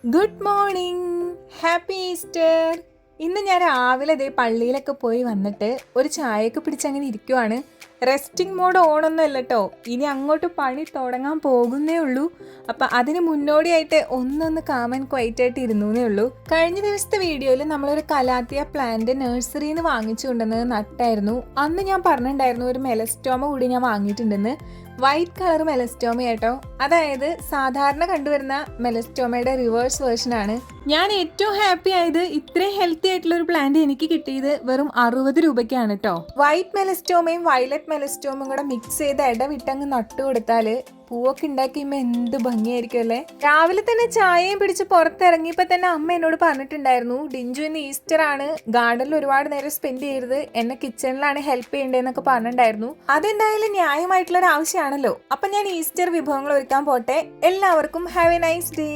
Good morning, happy Easter. ഇന്ന് ഞാൻ രാവിലെ ദേ പള്ളിയിലൊക്കെ പോയി വന്നിട്ട് ഒരു ചായയൊക്കെ പിടിച്ചങ്ങനെ ഇരിക്കുവാണ്. റെസ്റ്റിംഗ് മോഡ് ഓണൊന്നും അല്ല കേട്ടോ, ഇനി അങ്ങോട്ട് പണി തുടങ്ങാൻ പോകുന്നേ ഉള്ളൂ. അപ്പം അതിന് മുന്നോടിയായിട്ട് ഒന്നൊന്ന് കാം ആൻഡ് ക്വൈറ്റ് ആയിട്ട് ഇരുന്നേ ഉള്ളൂ. കഴിഞ്ഞ ദിവസത്തെ വീഡിയോയിൽ നമ്മളൊരു കലാത്തിയ പ്ലാന്റ് നഴ്സറിയിൽ നിന്ന് വാങ്ങിച്ചു കൊണ്ടുവന്നത് നട്ടായിരുന്നു. അന്ന് ഞാൻ പറഞ്ഞിട്ടുണ്ടായിരുന്നു ഒരു മെലസ്റ്റോമ കൂടി ഞാൻ വാങ്ങിയിട്ടുണ്ടെന്ന്. വൈറ്റ് കളർ മെലസ്റ്റോമ കേട്ടോ, അതായത് സാധാരണ കണ്ടുവരുന്ന മെലസ്റ്റോമയുടെ റിവേഴ്സ് വേർഷൻ ആണ്. ഞാൻ ഏറ്റവും ഹാപ്പി ആയത് ഇത്രയും ഹെൽത്തി ആയിട്ടുള്ള ഒരു പ്ലാന്റ് എനിക്ക് കിട്ടിയത് വെറും 60 രൂപയ്ക്കാണ് കേട്ടോ. വൈറ്റ് മെലസ്റ്റോമയും വയലറ്റ് മെലസ്റ്റോമയും കൂടെ മിക്സ് ചെയ്ത് ഇടവിട്ടങ്ങ് നട്ടു കൊടുത്താല് പൂവൊക്കെ ഉണ്ടാക്കിയുമ്പോ എന്ത് ഭംഗിയായിരിക്കും അല്ലേ. രാവിലെ തന്നെ ചായയും പിടിച്ച് പുറത്തിറങ്ങിയപ്പോ തന്നെ അമ്മ എന്നോട് പറഞ്ഞിട്ടുണ്ടായിരുന്നു, ഡിഞ്ചു ഇന്ന് ഈസ്റ്റർ ആണ്, ഗാർഡനിൽ ഒരുപാട് നേരം സ്പെൻഡ് ചെയ്യരുത്, എന്നെ കിച്ചണിലാണ് ഹെൽപ്പ് ചെയ്യേണ്ടതെന്നൊക്കെ പറഞ്ഞിട്ടുണ്ടായിരുന്നു. അതെന്തായാലും ന്യായമായിട്ടുള്ള ഒരു ആവശ്യമാണല്ലോ. അപ്പൊ ഞാൻ ഈസ്റ്റർ വിഭവങ്ങൾ ഒരുക്കാൻ പോട്ടെ. എല്ലാവർക്കും ഹാവ് എ നൈസ് ഡേ.